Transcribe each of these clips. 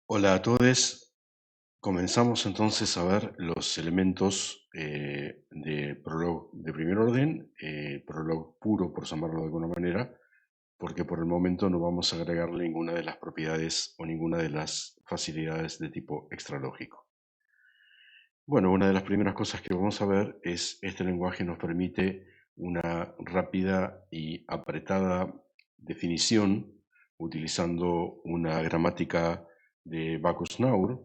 Hola a todos. Comenzamos entonces a ver los elementos de Prolog de primer orden, Prolog puro por llamarlo de alguna manera, porque por el momento no vamos a agregar ninguna de las propiedades o ninguna de las facilidades de tipo extralógico. Bueno, una de las primeras cosas que vamos a ver es este lenguaje nos permite una rápida y apretada definición utilizando una gramática de Backus-Naur.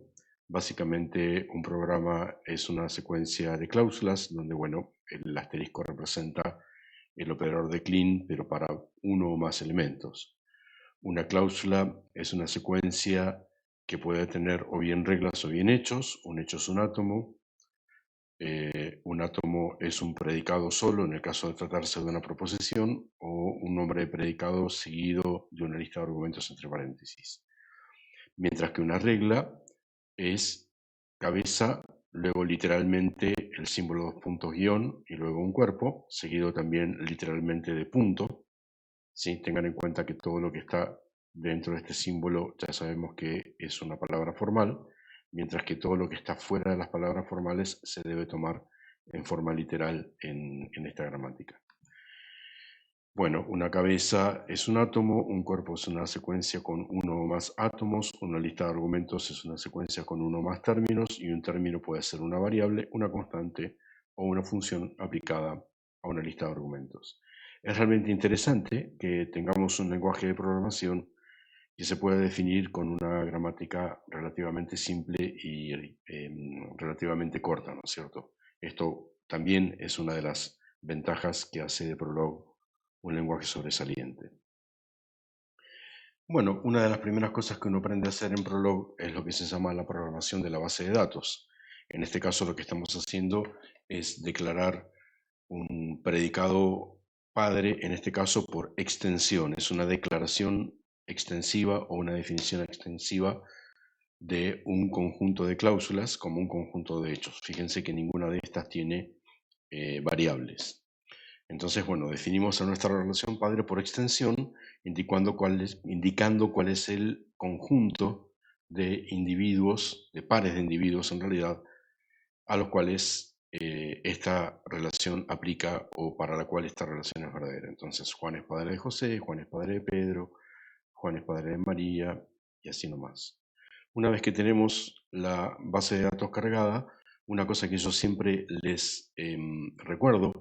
Básicamente un programa es una secuencia de cláusulas donde, bueno, el asterisco representa el operador de clean, pero para uno o más elementos. Una cláusula es una secuencia que puede tener o bien reglas o bien hechos. Un hecho es un átomo. Un átomo es un predicado solo en el caso de tratarse de una proposición o un nombre de predicado seguido de una lista de argumentos entre paréntesis. Mientras que una regla es cabeza, luego literalmente el símbolo dos puntos guión y luego un cuerpo, seguido también literalmente de punto. ¿Sí? Tengan en cuenta que todo lo que está dentro de este símbolo ya sabemos que es una palabra formal, mientras que todo lo que está fuera de las palabras formales se debe tomar en forma literal en esta gramática. Bueno, una cabeza es un átomo, un cuerpo es una secuencia con uno o más átomos, una lista de argumentos es una secuencia con uno o más términos y un término puede ser una variable, una constante o una función aplicada a una lista de argumentos. Es realmente interesante que tengamos un lenguaje de programación que se pueda definir con una gramática relativamente simple y relativamente corta, ¿no es cierto? Esto también es una de las ventajas que hace de Prolog un lenguaje sobresaliente. Bueno, una de las primeras cosas que uno aprende a hacer en Prolog es lo que se llama la programación de la base de datos. En este caso lo que estamos haciendo es declarar un predicado padre, en este caso por extensión. Es una declaración extensiva o una definición extensiva de un conjunto de cláusulas como un conjunto de hechos. Fíjense que ninguna de estas tiene variables. Entonces, bueno, definimos a nuestra relación padre por extensión, indicando cuál es el conjunto de individuos, de pares de individuos en realidad, a los cuales esta relación aplica o para la cual esta relación es verdadera. Entonces, Juan es padre de José, Juan es padre de Pedro, Juan es padre de María, y así nomás. Una vez que tenemos la base de datos cargada, una cosa que yo siempre les recuerdo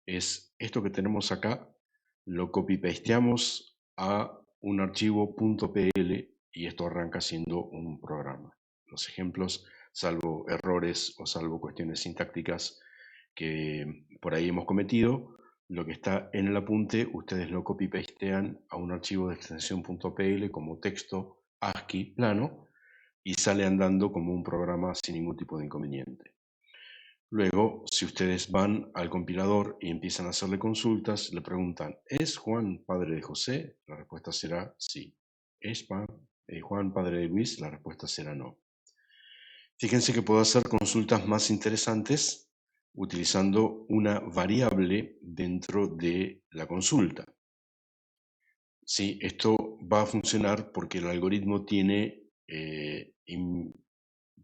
es esto que tenemos acá, lo copy-pasteamos a un archivo .pl y esto arranca siendo un programa. Los ejemplos, salvo errores o salvo cuestiones sintácticas que por ahí hemos cometido, lo que está en el apunte, ustedes lo copy-pastean a un archivo de extensión .pl como texto ASCII plano y sale andando como un programa sin ningún tipo de inconveniente. Luego, si ustedes van al compilador y empiezan a hacerle consultas, le preguntan, ¿es Juan padre de José? La respuesta será sí. ¿Es Juan padre de Luis? La respuesta será no. Fíjense que puedo hacer consultas más interesantes utilizando una variable dentro de la consulta. Sí, esto va a funcionar porque el algoritmo tiene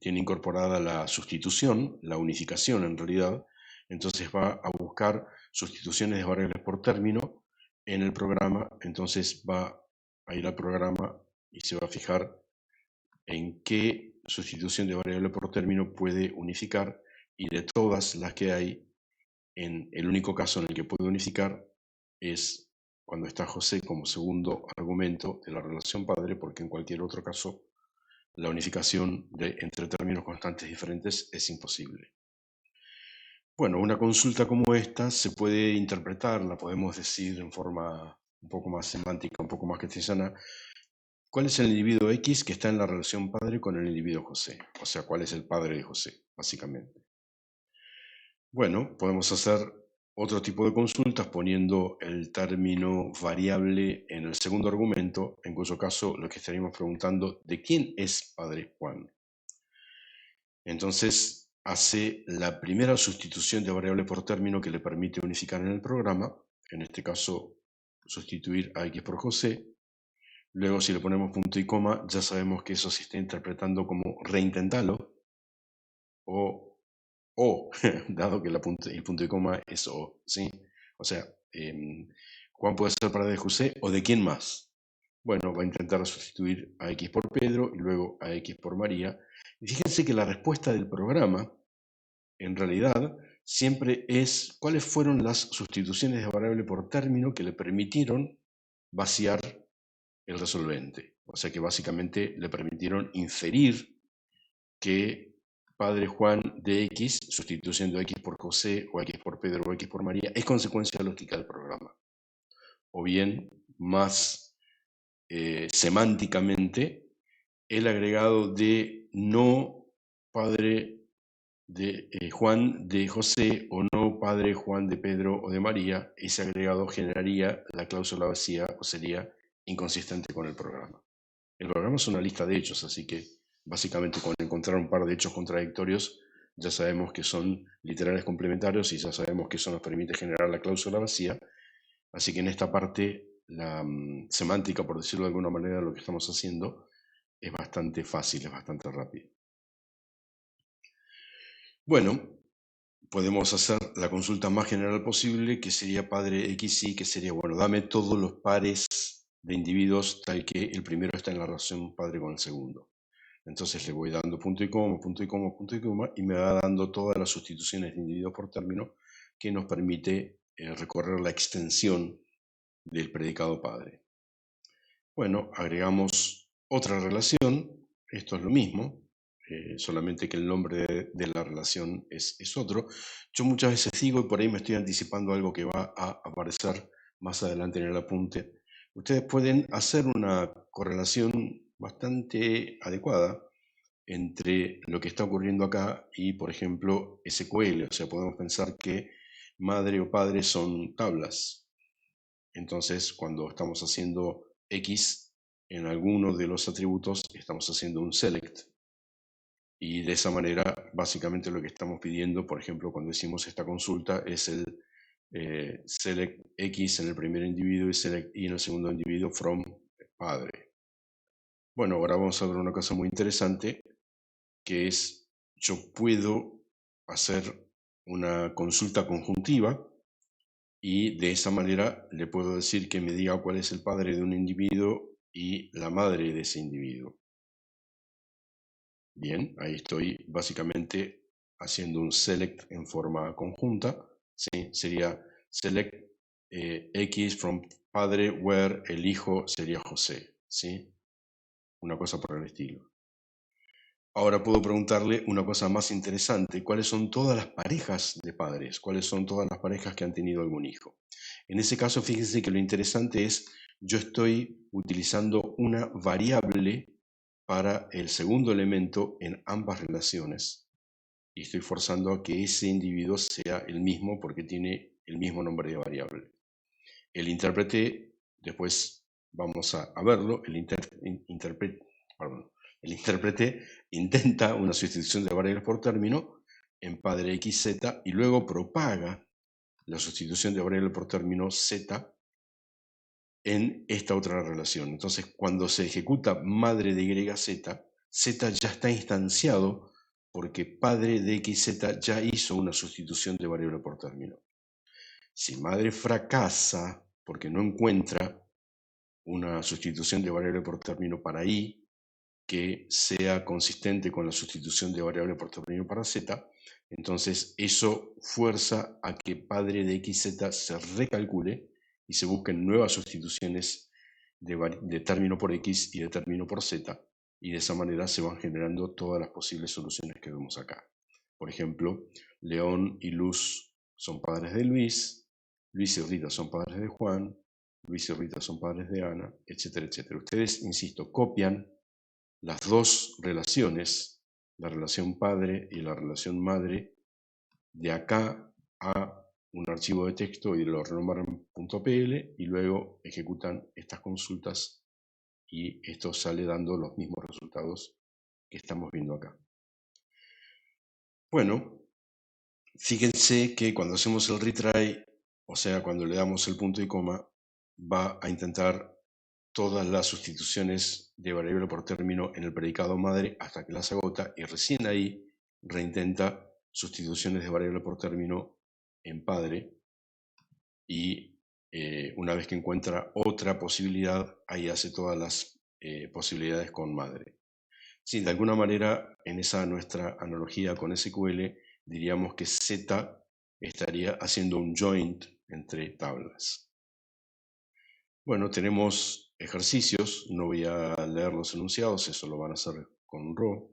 incorporada la sustitución, la unificación en realidad, entonces va a buscar sustituciones de variables por término en el programa, entonces va a ir al programa y se va a fijar en qué sustitución de variable por término puede unificar, y de todas las que hay, en el único caso en el que puede unificar es cuando está José como segundo argumento de la relación padre, porque en cualquier otro caso la unificación entre términos constantes diferentes es imposible. Bueno, una consulta como esta se puede interpretar, la podemos decir en forma un poco más semántica, un poco más castellana. ¿Cuál es el individuo X que está en la relación padre con el individuo José? O sea, ¿cuál es el padre de José, básicamente? Bueno, podemos hacer otro tipo de consultas poniendo el término variable en el segundo argumento, en cuyo caso lo que estaríamos preguntando, ¿de quién es padre Juan? Entonces hace la primera sustitución de variable por término que le permite unificar en el programa, en este caso sustituir a X por José. Luego, si le ponemos punto y coma, ya sabemos que eso se está interpretando como reintentalo o dado que el punto y coma es o, ¿sí? O sea, Juan puede ser padre de José o de quién más. Bueno, va a intentar sustituir a X por Pedro y luego a X por María. Y fíjense que la respuesta del programa, en realidad, siempre es cuáles fueron las sustituciones de variable por término que le permitieron vaciar el resolvente. O sea que básicamente le permitieron inferir que padre Juan de X, sustituyendo X por José o X por Pedro o X por María, es consecuencia lógica del programa. O bien, más semánticamente, el agregado de no padre de Juan de José o no padre Juan de Pedro o de María, ese agregado generaría la cláusula vacía o sería inconsistente con el programa. El programa es una lista de hechos, así que básicamente con encontrar un par de hechos contradictorios ya sabemos que son literales complementarios y ya sabemos que eso nos permite generar la cláusula vacía. Así que en esta parte la semántica, por decirlo de alguna manera, lo que estamos haciendo es bastante fácil, es bastante rápido. Bueno, podemos hacer la consulta más general posible, que sería padre XY, que sería, bueno, dame todos los pares de individuos tal que el primero está en la relación padre con el segundo. Entonces le voy dando punto y coma, punto y coma, punto y coma, y me va dando todas las sustituciones de individuos por término que nos permite recorrer la extensión del predicado padre. Bueno, agregamos otra relación, esto es lo mismo, solamente que el nombre de la relación es otro. Yo muchas veces digo, y por ahí me estoy anticipando algo que va a aparecer más adelante en el apunte, ustedes pueden hacer una correlación bastante adecuada entre lo que está ocurriendo acá y, por ejemplo, SQL. O sea, podemos pensar que madre o padre son tablas. Entonces, cuando estamos haciendo X en alguno de los atributos, estamos haciendo un select. Y de esa manera, básicamente lo que estamos pidiendo, por ejemplo, cuando hicimos esta consulta, es el select X en el primer individuo y select Y en el segundo individuo from padre. Bueno, ahora vamos a ver una cosa muy interesante, que es, yo puedo hacer una consulta conjuntiva y de esa manera le puedo decir que me diga cuál es el padre de un individuo y la madre de ese individuo. Bien, ahí estoy básicamente haciendo un select en forma conjunta. ¿Sí? Sería select X from padre where el hijo sería José. ¿Sí? Una cosa por el estilo. Ahora puedo preguntarle una cosa más interesante. ¿Cuáles son todas las parejas de padres? ¿Cuáles son todas las parejas que han tenido algún hijo? En ese caso, fíjense que lo interesante es, yo estoy utilizando una variable para el segundo elemento en ambas relaciones y estoy forzando a que ese individuo sea el mismo porque tiene el mismo nombre de variable. El intérprete, después vamos a verlo, el intérprete intenta una sustitución de variables por término en padre xz y luego propaga la sustitución de variable por término z en esta otra relación. Entonces, cuando se ejecuta madre de YZ, z ya está instanciado porque padre de xz ya hizo una sustitución de variable por término. Si madre fracasa porque no encuentra una sustitución de variable por término para y que sea consistente con la sustitución de variable por término para z, entonces eso fuerza a que padre de xz se recalcule y se busquen nuevas sustituciones de término por x y de término por z, y de esa manera se van generando todas las posibles soluciones que vemos acá. Por ejemplo, León y Luz son padres de Luis, Luis y Rita son padres de Juan, Luis y Rita son padres de Ana, etcétera, etcétera. Ustedes, insisto, copian las dos relaciones, la relación padre y la relación madre, de acá a un archivo de texto y lo renombran .pl y luego ejecutan estas consultas y esto sale dando los mismos resultados que estamos viendo acá. Bueno, fíjense que cuando hacemos el retry, o sea, cuando le damos el punto y coma, va a intentar todas las sustituciones de variable por término en el predicado madre hasta que las agota y recién ahí reintenta sustituciones de variable por término en padre y una vez que encuentra otra posibilidad, ahí hace todas las posibilidades con madre. Sí, de alguna manera, en esa nuestra analogía con SQL, diríamos que Z estaría haciendo un joint entre tablas. Bueno, tenemos ejercicios, no voy a leer los enunciados, eso lo van a hacer con Ro.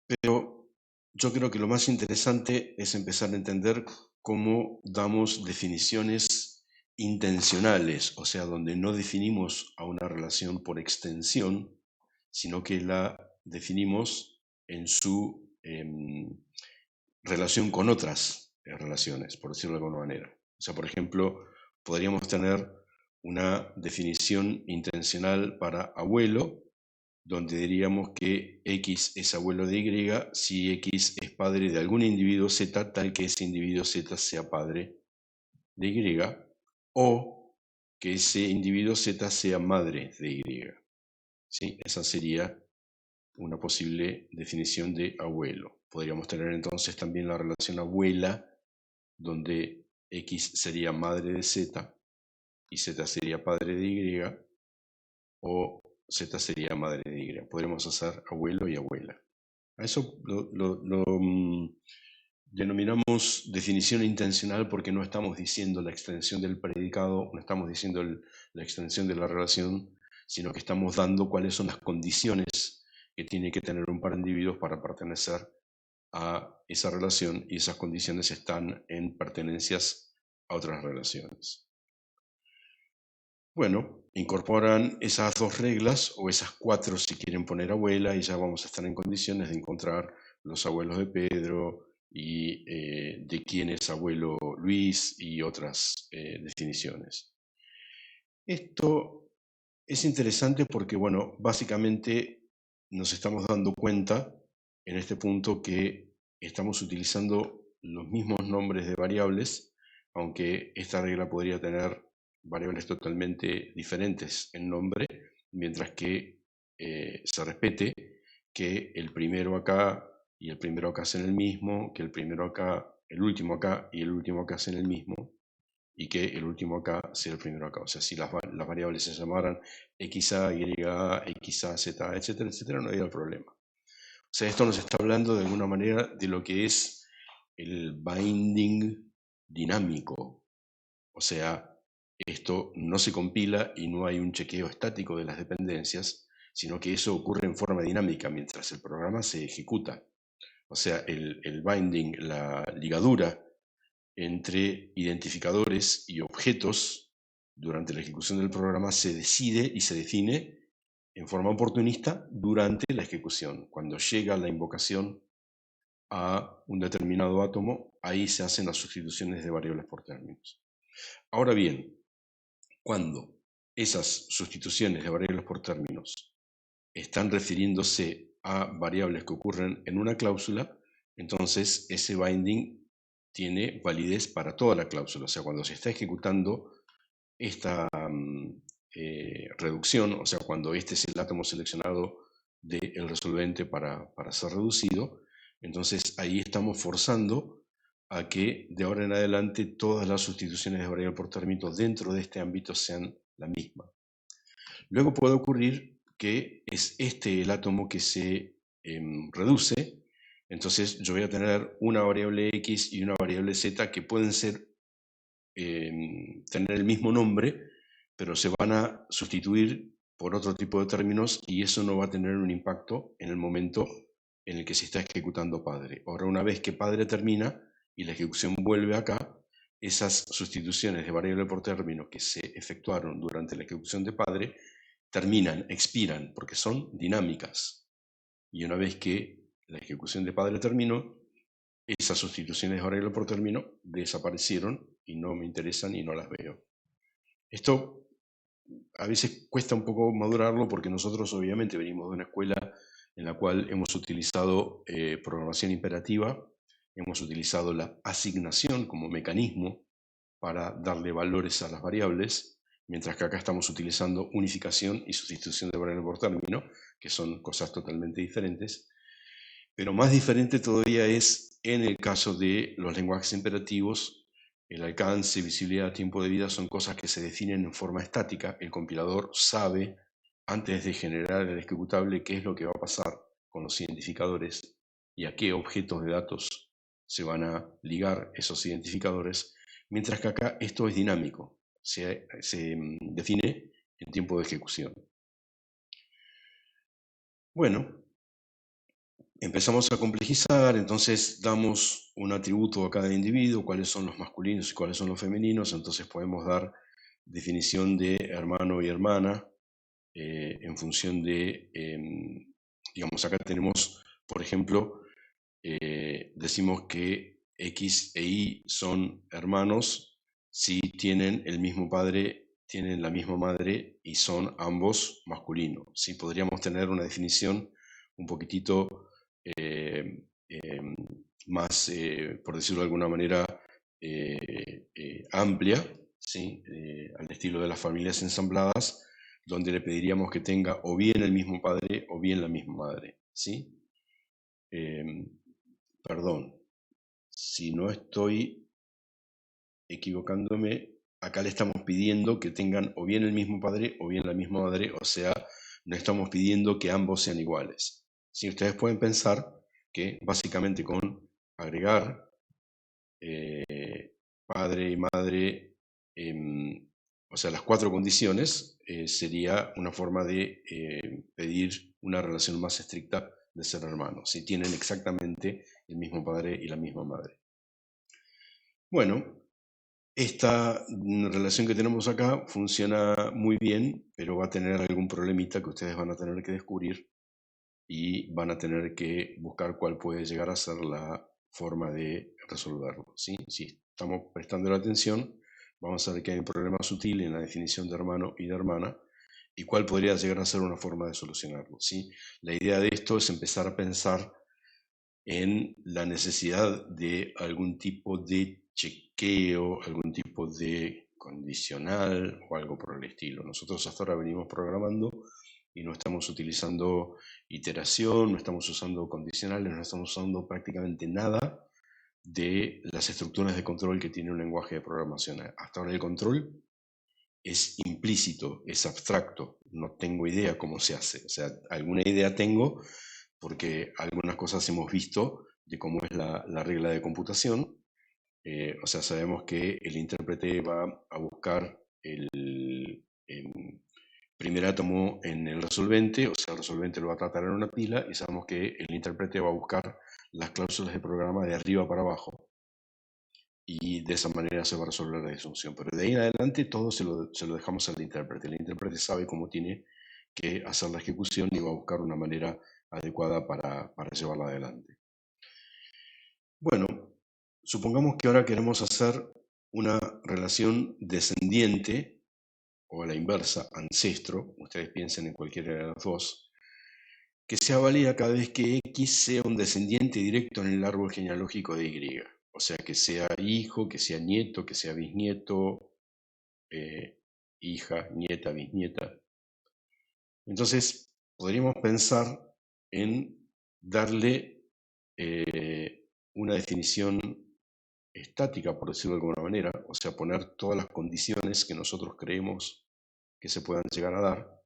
Pero yo creo que lo más interesante es empezar a entender cómo damos definiciones intencionales, o sea, donde no definimos a una relación por extensión, sino que la definimos en su relación con otras relaciones, por decirlo de alguna manera. O sea, por ejemplo, podríamos tener una definición intencional para abuelo, donde diríamos que X es abuelo de Y si X es padre de algún individuo Z, tal que ese individuo Z sea padre de Y, o que ese individuo Z sea madre de Y. ¿Sí? Esa sería una posible definición de abuelo. Podríamos tener entonces también la relación abuela, donde X sería madre de Z y Z sería padre de Y, o Z sería madre de Y. Podríamos hacer abuelo y abuela. A eso lo denominamos definición intencional porque no estamos diciendo la extensión del predicado, no estamos diciendo la extensión de la relación, sino que estamos dando cuáles son las condiciones que tiene que tener un par de individuos para pertenecer a esa relación, y esas condiciones están en pertenencias a otras relaciones. Bueno, incorporan esas dos reglas, o esas cuatro si quieren poner abuela, y ya vamos a estar en condiciones de encontrar los abuelos de Pedro y de quién es abuelo Luis y otras definiciones. Esto es interesante porque, bueno, básicamente nos estamos dando cuenta en este punto que estamos utilizando los mismos nombres de variables, aunque esta regla podría tener variables totalmente diferentes en nombre, mientras que se respete que el primero acá y el primero acá hacen el mismo, que el primero acá, el último acá y el último acá hacen el mismo, y que el último acá sea el primero acá. O sea, si las variables se llamaran XA, YA, XA, Z, etcétera, etcétera, no había problema. O sea, esto nos está hablando de alguna manera de lo que es el binding dinámico. O sea, esto no se compila y no hay un chequeo estático de las dependencias, sino que eso ocurre en forma dinámica mientras el programa se ejecuta. O sea, el binding, la ligadura entre identificadores y objetos durante la ejecución del programa se decide y se define en forma oportunista durante la ejecución. Cuando llega la invocación a un determinado átomo, ahí se hacen las sustituciones de variables por términos. Ahora bien, cuando esas sustituciones de variables por términos están refiriéndose a variables que ocurren en una cláusula, entonces ese binding tiene validez para toda la cláusula. O sea, cuando se está ejecutando esta reducción, o sea, cuando este es el átomo seleccionado del resolvente para ser reducido, entonces ahí estamos forzando a que de ahora en adelante todas las sustituciones de variable por término dentro de este ámbito sean la misma. Luego puede ocurrir que es este el átomo que se reduce, entonces yo voy a tener una variable X y una variable Z que pueden ser, tener el mismo nombre, pero se van a sustituir por otro tipo de términos y eso no va a tener un impacto en el momento en el que se está ejecutando padre. Ahora, una vez que padre termina y la ejecución vuelve acá, esas sustituciones de variable por término que se efectuaron durante la ejecución de padre terminan, expiran, porque son dinámicas. Y una vez que la ejecución de padre terminó, esas sustituciones de variable por término desaparecieron y no me interesan y no las veo. Esto a veces cuesta un poco madurarlo porque nosotros obviamente venimos de una escuela en la cual hemos utilizado programación imperativa, hemos utilizado la asignación como mecanismo para darle valores a las variables, mientras que acá estamos utilizando unificación y sustitución de variable por término, que son cosas totalmente diferentes. Pero más diferente todavía es en el caso de los lenguajes imperativos. El alcance, visibilidad, tiempo de vida son cosas que se definen en forma estática. El compilador sabe, antes de generar el ejecutable, qué es lo que va a pasar con los identificadores y a qué objetos de datos se van a ligar esos identificadores, mientras que acá esto es dinámico, se define en tiempo de ejecución. Bueno, empezamos a complejizar, entonces damos un atributo a cada individuo, cuáles son los masculinos y cuáles son los femeninos, entonces podemos dar definición de hermano y hermana en función de, digamos, acá tenemos, por ejemplo, decimos que X e Y son hermanos si tienen el mismo padre, tienen la misma madre y son ambos masculinos. ¿Sí? Podríamos tener una definición un poquitito más, por decirlo de alguna manera, amplia, ¿sí? Al estilo de las familias ensambladas, donde le pediríamos que tenga o bien el mismo padre o bien la misma madre. ¿Sí? Perdón, si no estoy equivocándome, acá le estamos pidiendo que tengan o bien el mismo padre o bien la misma madre, o sea, no estamos pidiendo que ambos sean iguales. Si ustedes pueden pensar que básicamente con agregar padre y madre, o sea, las cuatro condiciones, sería una forma de pedir una relación más estricta de ser hermanos, si tienen exactamente el mismo padre y la misma madre. Bueno, esta relación que tenemos acá funciona muy bien, pero va a tener algún problemita que ustedes van a tener que descubrir y van a tener que buscar cuál puede llegar a ser la forma de resolverlo. ¿Sí? Si estamos prestando la atención, vamos a ver que hay un problema sutil en la definición de hermano y de hermana y cuál podría llegar a ser una forma de solucionarlo. ¿Sí? La idea de esto es empezar a pensar en la necesidad de algún tipo de chequeo, algún tipo de condicional o algo por el estilo. Nosotros hasta ahora venimos programando y no estamos utilizando iteración, no estamos usando condicionales, no estamos usando prácticamente nada de las estructuras de control que tiene un lenguaje de programación. Hasta ahora el control es implícito, es abstracto, no tengo idea cómo se hace. O sea, alguna idea tengo porque algunas cosas hemos visto de cómo es la regla de computación. O sea, sabemos que el intérprete va a buscar el primer átomo en el resolvente, o sea, el resolvente lo va a tratar en una pila y sabemos que el intérprete va a buscar las cláusulas de programa de arriba para abajo y de esa manera se va a resolver la disyunción. Pero de ahí en adelante todo se lo dejamos al intérprete. El intérprete sabe cómo tiene que hacer la ejecución y va a buscar una manera adecuada para llevarla adelante. Bueno, supongamos que ahora queremos hacer una relación descendiente o a la inversa, ancestro, ustedes piensen en cualquiera de las dos, que sea válida cada vez que X sea un descendiente directo en el árbol genealógico de Y. O sea, que sea hijo, que sea nieto, que sea bisnieto, hija, nieta, bisnieta. Entonces, podríamos pensar en darle una definición estática, por decirlo de alguna manera, o sea, poner todas las condiciones que nosotros creemos que se puedan llegar a dar.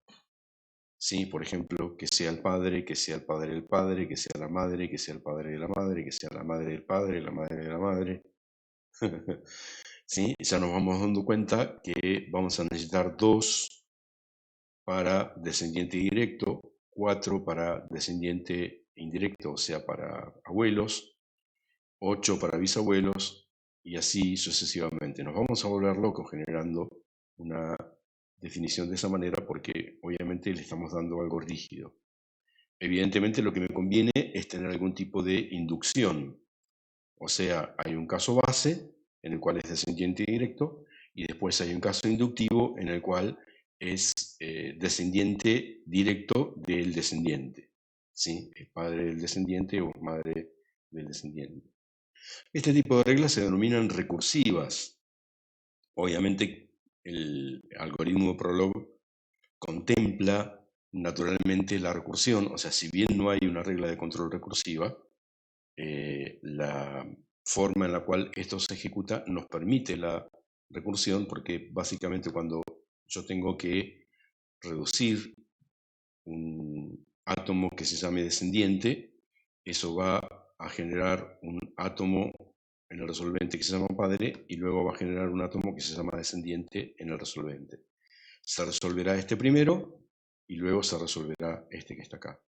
Sí, por ejemplo, que sea el padre, que sea el padre del padre, que sea la madre, que sea el padre de la madre, que sea la madre del padre, la madre de la madre. ¿Sí? Ya nos vamos dando cuenta que vamos a necesitar 2 para descendiente directo, 4 para descendiente indirecto, o sea, para abuelos, 8 para bisabuelos, y así sucesivamente. Nos vamos a volver locos generando una definición de esa manera porque obviamente le estamos dando algo rígido. Evidentemente lo que me conviene es tener algún tipo de inducción. O sea, hay un caso base en el cual es descendiente directo y después hay un caso inductivo en el cual es descendiente directo del descendiente. ¿Sí? Es padre del descendiente o madre del descendiente. Este tipo de reglas se denominan recursivas. Obviamente el algoritmo Prolog contempla naturalmente la recursión, o sea, si bien no hay una regla de control recursiva, la forma en la cual esto se ejecuta nos permite la recursión, porque básicamente cuando yo tengo que reducir un átomo que se llame descendiente, eso va a generar un átomo en el resolvente que se llama padre y luego va a generar un átomo que se llama descendiente en el resolvente. Se resolverá este primero y luego se resolverá este que está acá.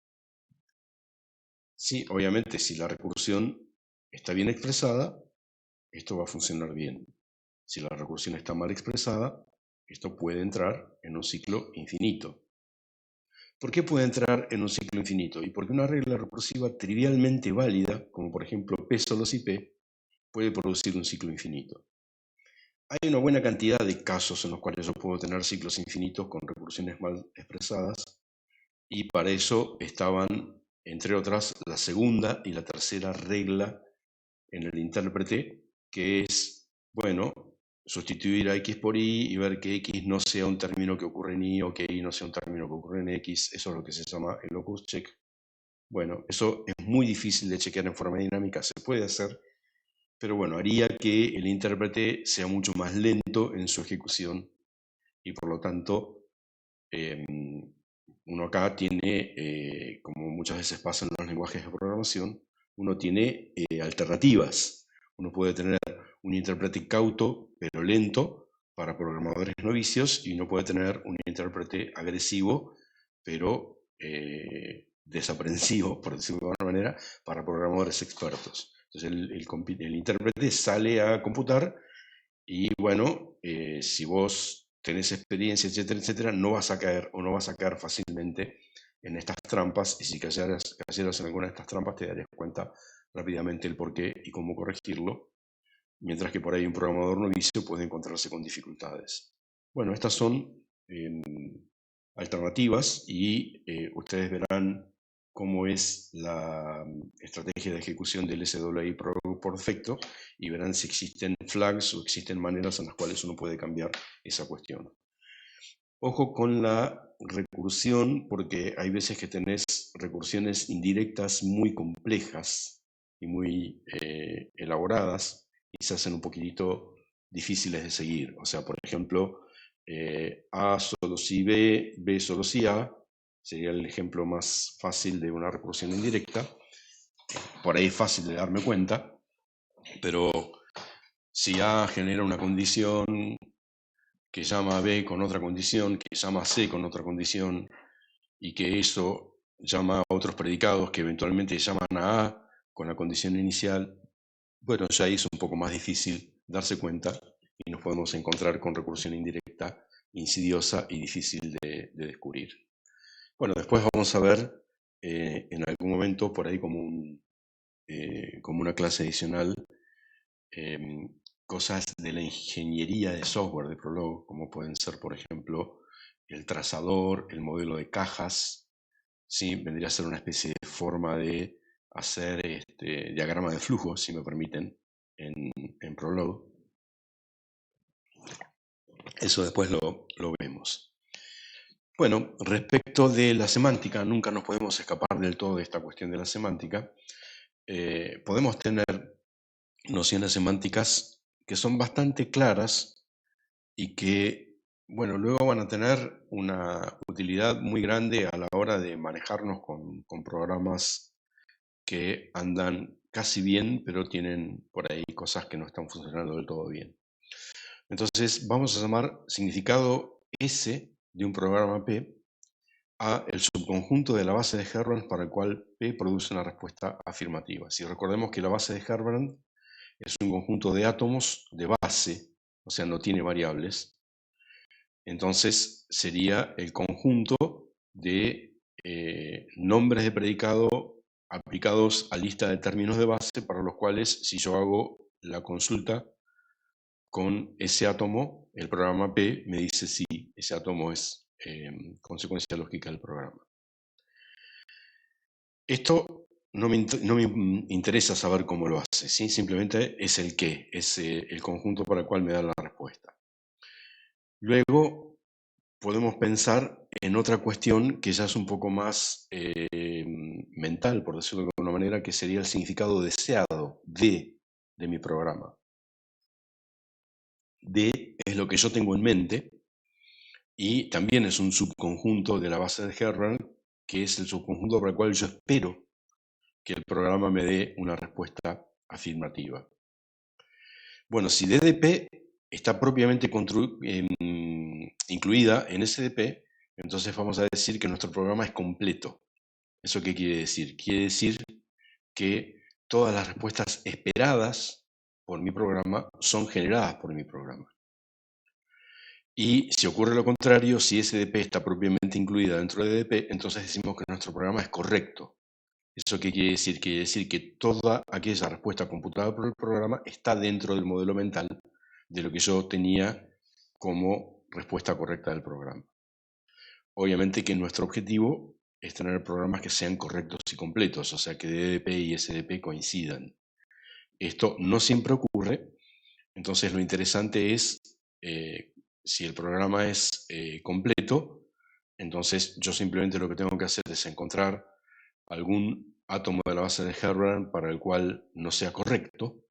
Sí, obviamente, si la recursión está bien expresada, esto va a funcionar bien. Si la recursión está mal expresada, esto puede entrar en un ciclo infinito. ¿Por qué puede entrar en un ciclo infinito? Y porque una regla recursiva trivialmente válida, como por ejemplo P solo si P, puede producir un ciclo infinito. Hay una buena cantidad de casos en los cuales yo puedo tener ciclos infinitos con recursiones mal expresadas, y para eso estaban, entre otras, la segunda y la tercera regla en el intérprete, que es, bueno, sustituir a x por y y ver que x no sea un término que ocurre en y o que y no sea un término que ocurre en x. Eso es lo que se llama el locus check. Bueno, eso es muy difícil de chequear en forma dinámica, se puede hacer, pero bueno, haría que el intérprete sea mucho más lento en su ejecución y por lo tanto uno acá tiene, como muchas veces pasa en los lenguajes de programación, uno tiene alternativas. Uno puede tener un intérprete cauto pero lento para programadores novicios y uno puede tener un intérprete agresivo pero desaprensivo, por decirlo de alguna manera, para programadores expertos. Entonces el intérprete sale a computar y bueno, si vos tenés experiencia, etcétera, etcétera, no vas a caer o no vas a caer fácilmente en estas trampas, y si cayeras en alguna de estas trampas te darías cuenta rápidamente el porqué y cómo corregirlo, mientras que por ahí un programador novicio puede encontrarse con dificultades. Bueno, estas son alternativas y ustedes verán cómo es la estrategia de ejecución del SWI por defecto y verán si existen flags o existen maneras en las cuales uno puede cambiar esa cuestión. Ojo con la recursión, porque hay veces que tenés recursiones indirectas muy complejas y muy elaboradas y se hacen un poquitito difíciles de seguir. O sea, por ejemplo, A solo si B, B solo si A, sería el ejemplo más fácil de una recursión indirecta. Por ahí es fácil de darme cuenta, pero si A genera una condición que llama a B con otra condición, que llama a C con otra condición, y que eso llama a otros predicados que eventualmente llaman a A con la condición inicial, bueno, ya ahí es un poco más difícil darse cuenta y nos podemos encontrar con recursión indirecta, insidiosa y difícil de descubrir. Bueno, después vamos a ver en algún momento por ahí como una clase adicional cosas de la ingeniería de software de Prolog, como pueden ser, por ejemplo, el trazador, el modelo de cajas, ¿sí? Vendría a ser una especie de forma de hacer diagrama de flujo, si me permiten, en Prolog. Eso después lo vemos. Bueno, respecto de la semántica, nunca nos podemos escapar del todo de esta cuestión de la semántica. Podemos tener nociones semánticas que son bastante claras y que, bueno, luego van a tener una utilidad muy grande a la hora de manejarnos con programas que andan casi bien, pero tienen por ahí cosas que no están funcionando del todo bien. Entonces, vamos a llamar significado S de un programa P a el subconjunto de la base de Herbrand para el cual P produce una respuesta afirmativa. Si recordemos que la base de Herbrand es un conjunto de átomos de base, o sea, no tiene variables, entonces sería el conjunto de nombres de predicado aplicados a lista de términos de base para los cuales, si yo hago la consulta con ese átomo, el programa P me dice si ese átomo es consecuencia lógica del programa. Esto no me interesa saber cómo lo hace, ¿sí? Simplemente es el qué, es el conjunto para el cual me da la respuesta. Luego podemos pensar en otra cuestión que ya es un poco más mental, por decirlo de alguna manera, que sería el significado deseado de mi programa. D es lo que yo tengo en mente y también es un subconjunto de la base de Herrmann, que es el subconjunto para el cual yo espero que el programa me dé una respuesta afirmativa. Bueno, si DDP está propiamente incluida en SDP, entonces vamos a decir que nuestro programa es completo. ¿Eso qué quiere decir? Quiere decir que todas las respuestas esperadas por mi programa son generadas por mi programa. Y si ocurre lo contrario, si SDP está propiamente incluida dentro de DDP, entonces decimos que nuestro programa es correcto. ¿Eso qué quiere decir? Quiere decir que toda aquella respuesta computada por el programa está dentro del modelo mental de lo que yo tenía como respuesta correcta del programa. Obviamente que nuestro objetivo es tener programas que sean correctos y completos, o sea que DDP y SDP coincidan. Esto no siempre ocurre, entonces lo interesante es, si el programa es completo, entonces yo simplemente lo que tengo que hacer es encontrar algún átomo de la base de Herrmann para el cual no sea correcto,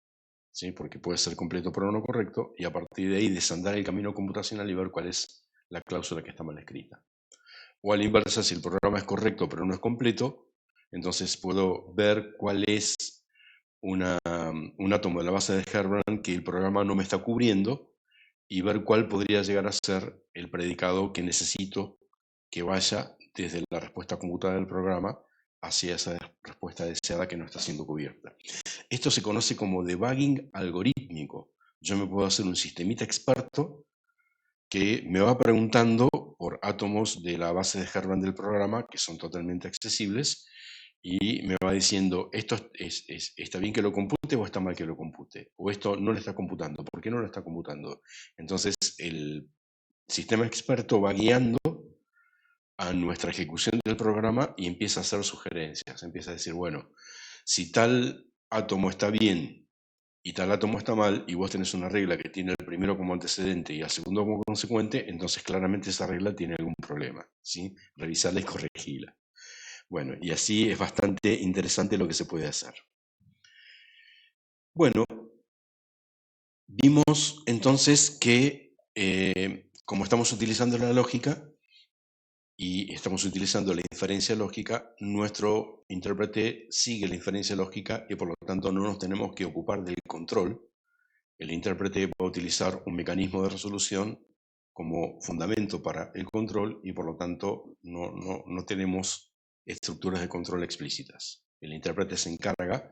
¿sí? Porque puede ser completo pero no correcto, y a partir de ahí desandar el camino computacional y ver cuál es la cláusula que está mal escrita. O a la inversa, si el programa es correcto pero no es completo, entonces puedo ver cuál es un átomo de la base de Herrmann que el programa no me está cubriendo y ver cuál podría llegar a ser el predicado que necesito que vaya desde la respuesta computada del programa hacia esa respuesta deseada que no está siendo cubierta. Esto se conoce como debugging algorítmico. Yo me puedo hacer un sistemita experto que me va preguntando por átomos de la base de Herrmann del programa, que son totalmente accesibles, y me va diciendo, ¿esto está bien que lo compute o está mal que lo compute? O esto no lo está computando, ¿por qué no lo está computando? Entonces el sistema experto va guiando a nuestra ejecución del programa y empieza a hacer sugerencias, empieza a decir, bueno, si tal átomo está bien y tal átomo está mal, y vos tenés una regla que tiene el primero como antecedente y al segundo como consecuente, entonces claramente esa regla tiene algún problema, ¿sí? Revisarla y corregirla. Bueno, y así es bastante interesante lo que se puede hacer. Bueno, vimos entonces que como estamos utilizando la lógica y estamos utilizando la inferencia lógica, nuestro intérprete sigue la inferencia lógica y por lo tanto no nos tenemos que ocupar del control. El intérprete va a utilizar un mecanismo de resolución como fundamento para el control y por lo tanto no tenemos estructuras de control explícitas. El intérprete se encarga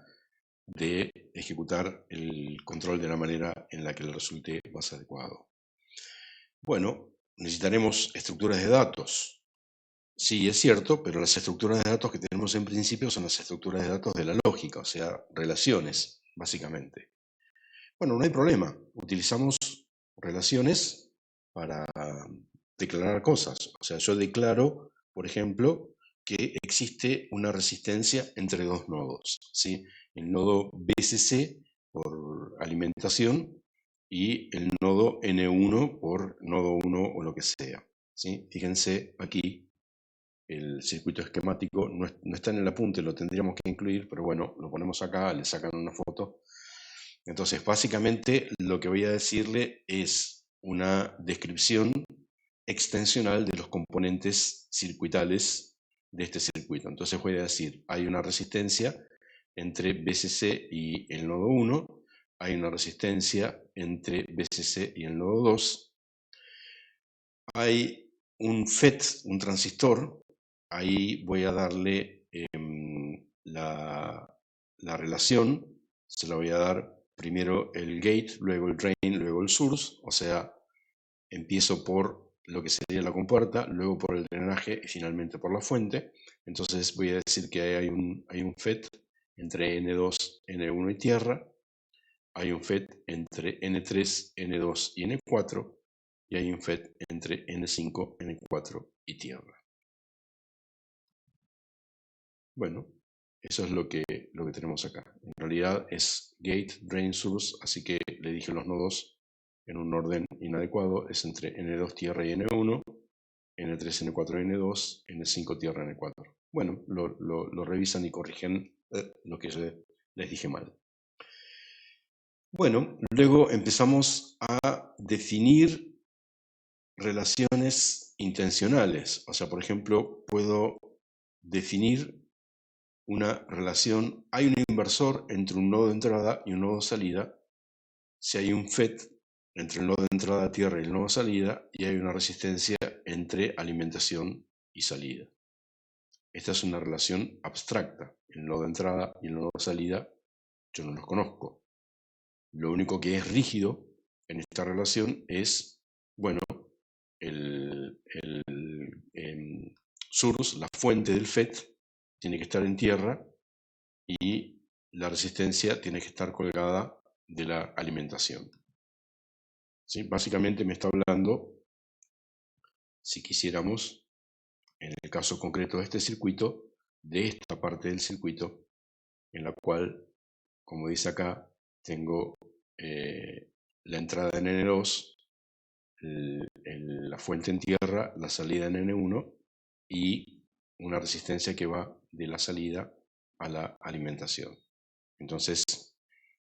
de ejecutar el control de la manera en la que le resulte más adecuado. Bueno, necesitaremos estructuras de datos. Sí, es cierto, pero las estructuras de datos que tenemos en principio son las estructuras de datos de la lógica, o sea, relaciones, básicamente. Bueno, no hay problema. Utilizamos relaciones para declarar cosas. O sea, yo declaro, por ejemplo, que existe una resistencia entre dos nodos, ¿sí? El nodo BCC por alimentación y el nodo N1 por nodo 1 o lo que sea, ¿sí? Fíjense aquí, el circuito esquemático no está en el apunte, lo tendríamos que incluir, pero bueno, lo ponemos acá, le sacan una foto. Entonces, básicamente lo que voy a decirle es una descripción extensional de los componentes circuitales de este circuito. Entonces voy a decir, hay una resistencia entre BCC y el nodo 1, hay una resistencia entre BCC y el nodo 2, hay un FET, un transistor, ahí voy a darle la relación, se la voy a dar primero el gate, luego el drain, luego el source, o sea, empiezo por lo que sería la compuerta, luego por el drenaje y finalmente por la fuente. Entonces voy a decir que hay un FET entre N2, N1 y tierra, hay un FET entre N3, N2 y N4, y hay un FET entre N5, N4 y tierra. Bueno, eso es lo que tenemos acá. En realidad es gate, drain, source, así que le dije los nodos en un orden inadecuado es entre n2 tierra y n1, n3, n4, n2, n5 tierra, n4. Bueno, lo revisan y corrigen lo que yo les dije mal. Bueno, luego empezamos a definir relaciones intencionales. O sea, por ejemplo, puedo definir una relación, hay un inversor entre un nodo de entrada y un nodo de salida, si hay un FET entre el nodo de entrada tierra y el nodo de salida, y hay una resistencia entre alimentación y salida. Esta es una relación abstracta. El nodo de entrada y el nodo de salida yo no los conozco. Lo único que es rígido en esta relación es, bueno, el source, la fuente del FET, tiene que estar en tierra y la resistencia tiene que estar colgada de la alimentación. ¿Sí? Básicamente me está hablando, si quisiéramos, en el caso concreto de este circuito, de esta parte del circuito, en la cual, como dice acá, tengo la entrada en N2, la fuente en tierra, la salida en N1 y una resistencia que va de la salida a la alimentación. Entonces,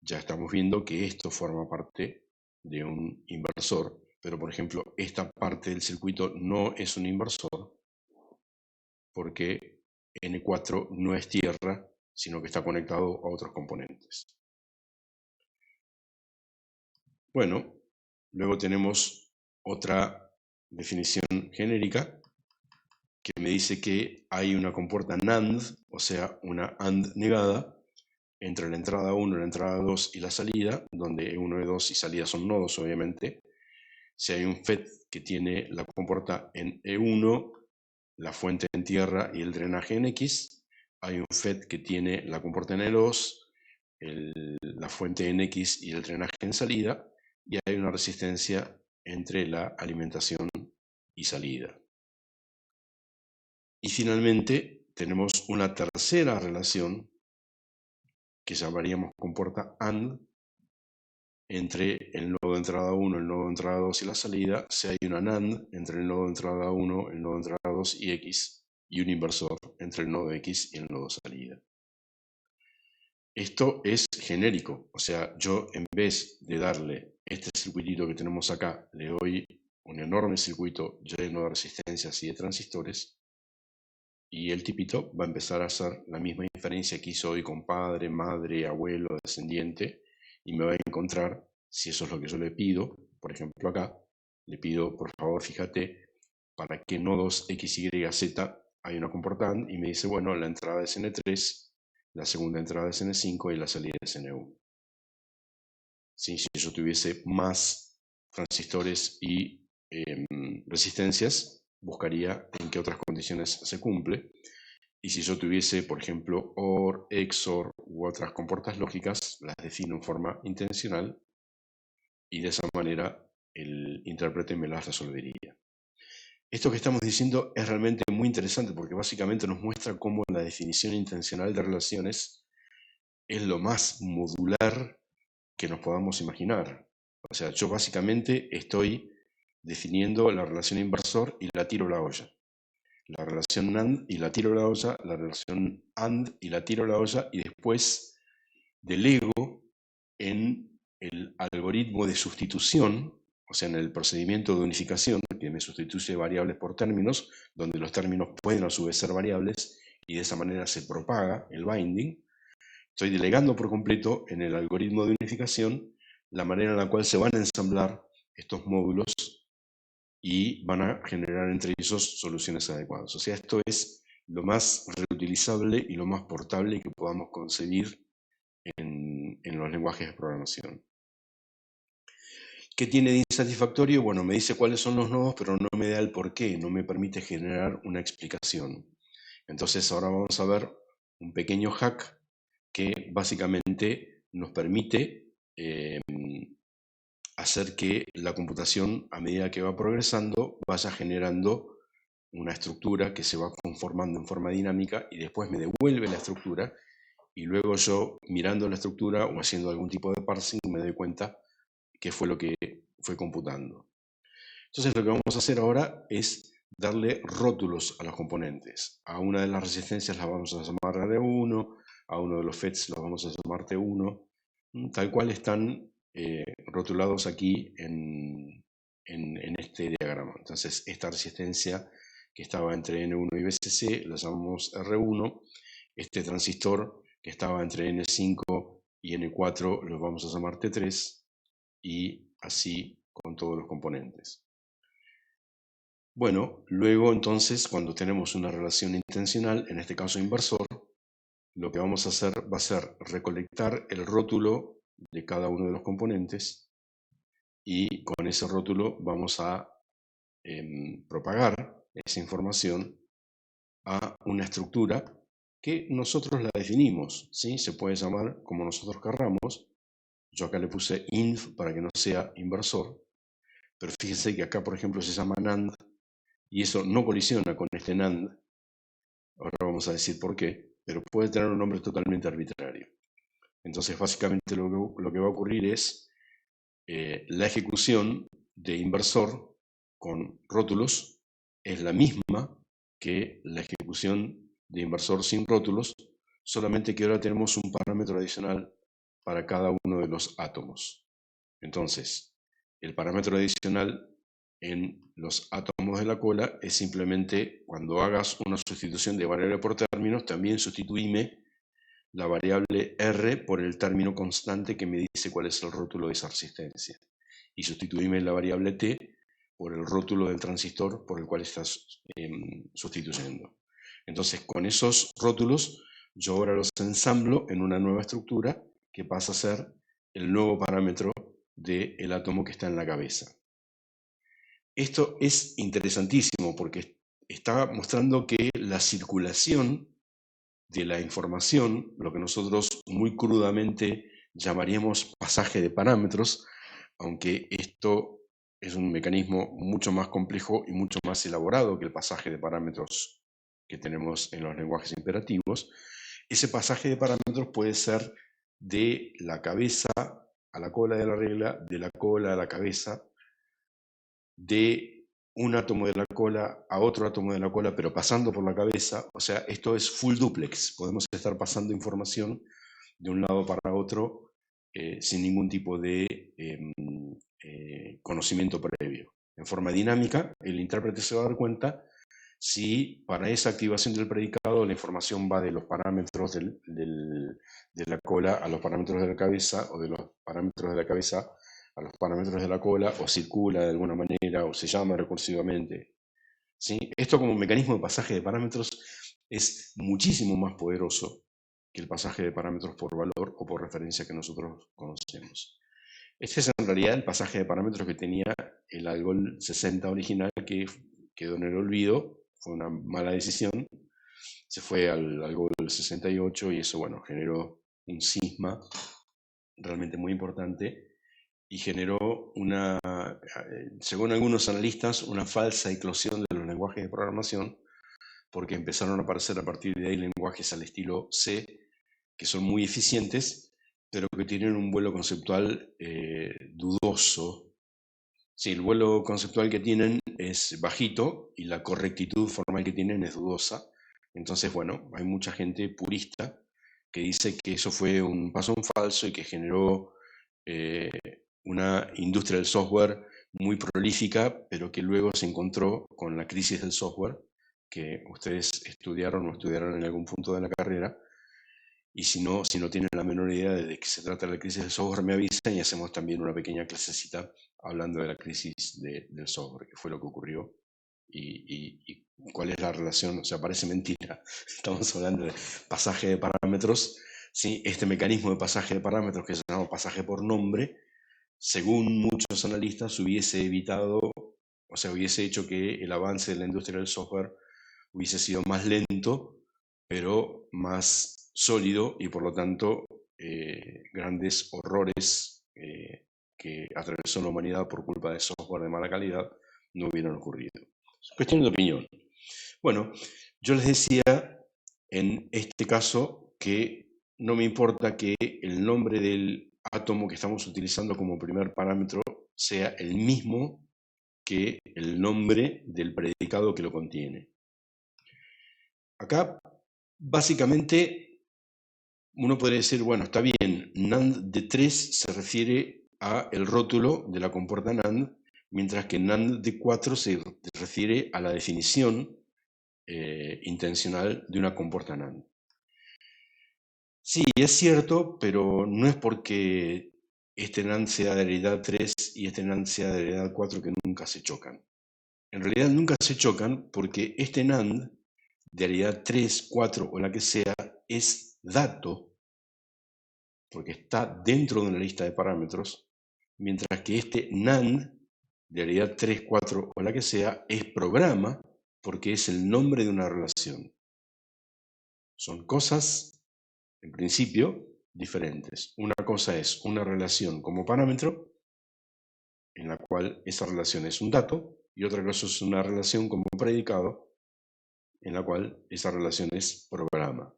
ya estamos viendo que esto forma parte de un inversor, pero por ejemplo, esta parte del circuito no es un inversor porque N4 no es tierra, sino que está conectado a otros componentes. Bueno, luego tenemos otra definición genérica que me dice que hay una compuerta NAND, o sea, una AND negada, entre la entrada 1, la entrada 2 y la salida, donde E1, E2 y salida son nodos, obviamente. Si hay un FET que tiene la compuerta en E1, la fuente en tierra y el drenaje en X, hay un FET que tiene la compuerta en E2, la fuente en X y el drenaje en salida, y hay una resistencia entre la alimentación y salida. Y finalmente tenemos una tercera relación que llamaríamos compuerta AND entre el nodo de entrada 1, el nodo de entrada 2 y la salida. Si hay una NAND entre el nodo de entrada 1, el nodo de entrada 2 y X, y un inversor entre el nodo X y el nodo salida. Esto es genérico, o sea, yo en vez de darle este circuitito que tenemos acá, le doy un enorme circuito lleno de resistencias y de transistores, y el tipito va a empezar a hacer la misma inferencia que hizo hoy con padre, madre, abuelo, descendiente, y me va a encontrar, si eso es lo que yo le pido, por ejemplo acá, le pido, por favor, fíjate, para qué nodos X, Y, Z hay una compuerta AND, y me dice, bueno, la entrada es N3, la segunda entrada es N5 y la salida es N1. ¿Sí? Si yo tuviese más transistores y resistencias, buscaría en qué otras condiciones se cumple. Y si yo tuviese, por ejemplo, OR, XOR u otras compuertas lógicas, las defino en forma intencional y de esa manera el intérprete me las resolvería. Esto que estamos diciendo es realmente muy interesante porque básicamente nos muestra cómo la definición intencional de relaciones es lo más modular que nos podamos imaginar. O sea, yo básicamente estoy definiendo la relación inversor y la tiro a la olla. La relación NAND y la tiro a la olla, la relación AND y la tiro a la olla, y después delego en el algoritmo de sustitución, o sea, en el procedimiento de unificación, que me sustituye variables por términos, donde los términos pueden a su vez ser variables, y de esa manera se propaga el binding. Estoy delegando por completo en el algoritmo de unificación la manera en la cual se van a ensamblar estos módulos y van a generar entre ellos soluciones adecuadas. O sea, esto es lo más reutilizable y lo más portable que podamos concebir en los lenguajes de programación. ¿Qué tiene de insatisfactorio? Bueno, me dice cuáles son los nodos, pero no me da el porqué, no me permite generar una explicación. Entonces ahora vamos a ver un pequeño hack que básicamente nos permite hacer que la computación, a medida que va progresando, vaya generando una estructura que se va conformando en forma dinámica y después me devuelve la estructura, y luego yo, mirando la estructura o haciendo algún tipo de parsing, me doy cuenta qué fue lo que fue computando. Entonces lo que vamos a hacer ahora es darle rótulos a los componentes. A una de las resistencias la vamos a llamar R1, a uno de los FETs los vamos a llamar T1, tal cual están rotulados aquí en este diagrama. Entonces esta resistencia que estaba entre N1 y BCC la llamamos R1, este transistor que estaba entre N5 y N4 lo vamos a llamar T3 y así con todos los componentes. Bueno, luego entonces cuando tenemos una relación intencional, en este caso inversor, lo que vamos a hacer va a ser recolectar el rótulo de cada uno de los componentes y con ese rótulo vamos a propagar esa información a una estructura que nosotros la definimos, ¿sí? Se puede llamar como nosotros querramos. Yo acá le puse inf para que no sea inversor, pero fíjense que acá, por ejemplo, se llama NAND y eso no colisiona con este NAND. Ahora vamos a decir por qué, pero puede tener un nombre totalmente arbitrario. Entonces, básicamente lo que va a ocurrir es la ejecución de inversor con rótulos es la misma que la ejecución de inversor sin rótulos, solamente que ahora tenemos un parámetro adicional para cada uno de los átomos. Entonces, el parámetro adicional en los átomos de la cola es simplemente cuando hagas una sustitución de variable por términos, también sustituime la variable R por el término constante que me dice cuál es el rótulo de esa resistencia. Y sustituime la variable T por el rótulo del transistor por el cual estás sustituyendo. Entonces, con esos rótulos, yo ahora los ensamblo en una nueva estructura que pasa a ser el nuevo parámetro del átomo que está en la cabeza. Esto es interesantísimo porque está mostrando que la circulación de la información, lo que nosotros muy crudamente llamaríamos pasaje de parámetros, aunque esto es un mecanismo mucho más complejo y mucho más elaborado que el pasaje de parámetros que tenemos en los lenguajes imperativos, ese pasaje de parámetros puede ser de la cabeza a la cola de la regla, de la cola a la cabeza, de un átomo de la cola a otro átomo de la cola, pero pasando por la cabeza. O sea, esto es full duplex. Podemos estar pasando información de un lado para otro sin ningún tipo de conocimiento previo. En forma dinámica, el intérprete se va a dar cuenta si para esa activación del predicado la información va de los parámetros de la cola a los parámetros de la cabeza, o de los parámetros de la cabeza a los parámetros de la cola, o circula de alguna manera, o se llama recursivamente. ¿Sí? Esto como mecanismo de pasaje de parámetros es muchísimo más poderoso que el pasaje de parámetros por valor o por referencia que nosotros conocemos. Este es en realidad el pasaje de parámetros que tenía el Algol 60 original, que quedó en el olvido, fue una mala decisión, se fue al Algol 68 y eso, bueno, generó un cisma realmente muy importante y generó una, según algunos analistas, una falsa eclosión de los lenguajes de programación, porque empezaron a aparecer a partir de ahí lenguajes al estilo C, que son muy eficientes, pero que tienen un vuelo conceptual dudoso. Sí, el vuelo conceptual que tienen es bajito y la correctitud formal que tienen es dudosa. Entonces, bueno, hay mucha gente purista que dice que eso fue un paso en falso y que generó una industria del software muy prolífica, pero que luego se encontró con la crisis del software, que ustedes estudiaron o estudiaron en algún punto de la carrera, y si no tienen la menor idea de qué se trata la crisis del software, me avisan y hacemos también una pequeña clasecita hablando de la crisis del software, que fue lo que ocurrió y cuál es la relación. O sea, parece mentira. Estamos hablando de pasaje de parámetros. ¿Sí? Este mecanismo de pasaje de parámetros, que se llama pasaje por nombre, según muchos analistas, hubiese evitado, o sea, hubiese hecho que el avance de la industria del software hubiese sido más lento, pero más sólido y por lo tanto grandes horrores que atravesó la humanidad por culpa de software de mala calidad no hubieran ocurrido. Es cuestión de opinión. Bueno, yo les decía en este caso que no me importa que el nombre del átomo que estamos utilizando como primer parámetro sea el mismo que el nombre del predicado que lo contiene. Acá, básicamente, uno podría decir, bueno, está bien, NAND de 3 se refiere a el rótulo de la compuerta NAND, mientras que NAND de 4 se refiere a la definición intencional de una compuerta NAND. Sí, es cierto, pero no es porque este NAND sea de heredad 3 y este NAND sea de heredad 4 que nunca se chocan. En realidad nunca se chocan porque este NAND de heredad 3, 4 o la que sea es dato, porque está dentro de una lista de parámetros, mientras que este NAND de heredad 3, 4 o la que sea es programa, porque es el nombre de una relación. Son cosas, en principio, diferentes. Una cosa es una relación como parámetro, en la cual esa relación es un dato, y otra cosa es una relación como predicado, en la cual esa relación es programa.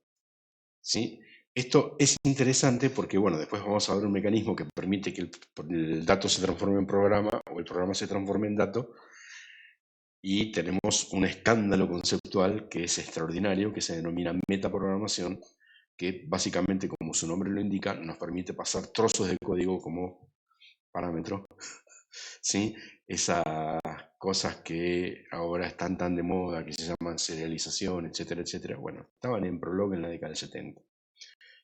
¿Sí? Esto es interesante porque, bueno, después vamos a ver un mecanismo que permite que el dato se transforme en programa o el programa se transforme en dato, y tenemos un escándalo conceptual que es extraordinario, que se denomina metaprogramación, que básicamente, como su nombre lo indica, nos permite pasar trozos de código como parámetro, ¿sí? Esas cosas que ahora están tan de moda, que se llaman serialización, etcétera, etcétera, bueno, estaban en Prolog en la década del 70.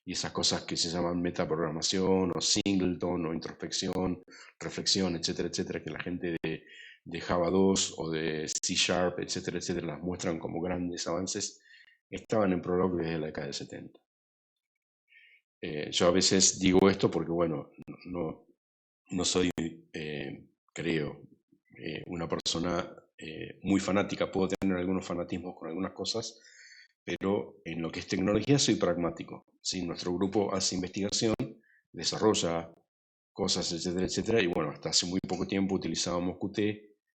Y esas cosas que se llaman metaprogramación, o singleton, o introspección, reflexión, etcétera, etcétera, que la gente de Java 2 o de C Sharp, etcétera, etcétera, las muestran como grandes avances, estaban en Prolog desde la década del 70. Yo a veces digo esto porque, bueno, no soy, creo, una persona muy fanática. Puedo tener algunos fanatismos con algunas cosas, pero en lo que es tecnología soy pragmático. ¿Sí? Nuestro grupo hace investigación, desarrolla cosas, etcétera, etcétera, y bueno, hasta hace muy poco tiempo utilizábamos Qt,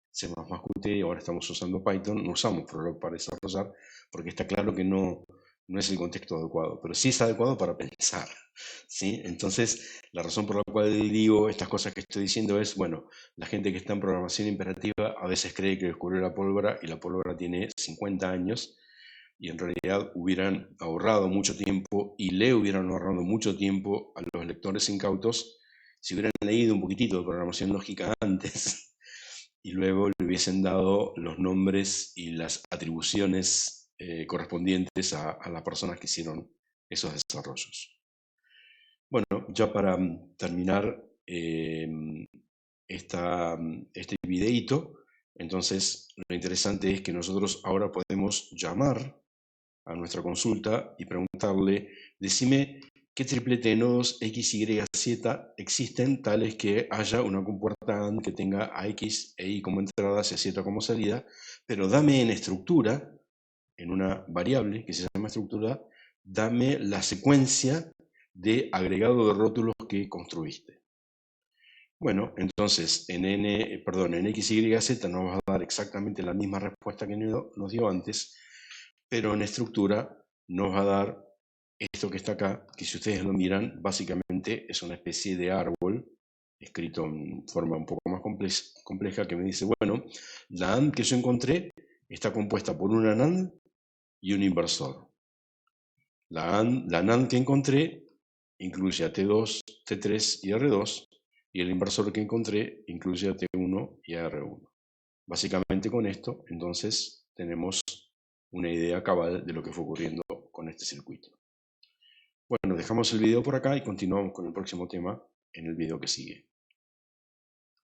C++ Qt, y ahora estamos usando Python. No usamos Prolog para desarrollar, porque está claro que no es el contexto adecuado, pero sí es adecuado para pensar. ¿Sí? Entonces, la razón por la cual digo estas cosas que estoy diciendo es, bueno, la gente que está en programación imperativa a veces cree que descubrió la pólvora, y la pólvora tiene 50 años, y en realidad hubieran ahorrado mucho tiempo y le hubieran ahorrado mucho tiempo a los lectores incautos si hubieran leído un poquitito de programación lógica antes y luego le hubiesen dado los nombres y las atribuciones correspondientes a las personas que hicieron esos desarrollos. Bueno, ya para terminar este videíto, entonces lo interesante es que nosotros ahora podemos llamar a nuestra consulta y preguntarle, decime qué triplete de nodos X, Y, Z existen tales que haya una compuerta AND que tenga a X e Y como entradas y a Z como salida, pero dame en estructura, en una variable que se llama estructura, dame la secuencia de agregado de rótulos que construiste. Bueno, entonces en X, Y, Z nos va a dar exactamente la misma respuesta que nos dio antes, pero en estructura nos va a dar esto que está acá, que si ustedes lo miran, básicamente es una especie de árbol, escrito en forma un poco más compleja, que me dice, bueno, la AND que yo encontré está compuesta por una NAND y un inversor. La NAND que encontré incluye a T2, T3 y R2, y el inversor que encontré incluye a T1 y a R1. Básicamente con esto, entonces, tenemos una idea cabal de lo que fue ocurriendo con este circuito. Bueno, dejamos el video por acá y continuamos con el próximo tema en el video que sigue.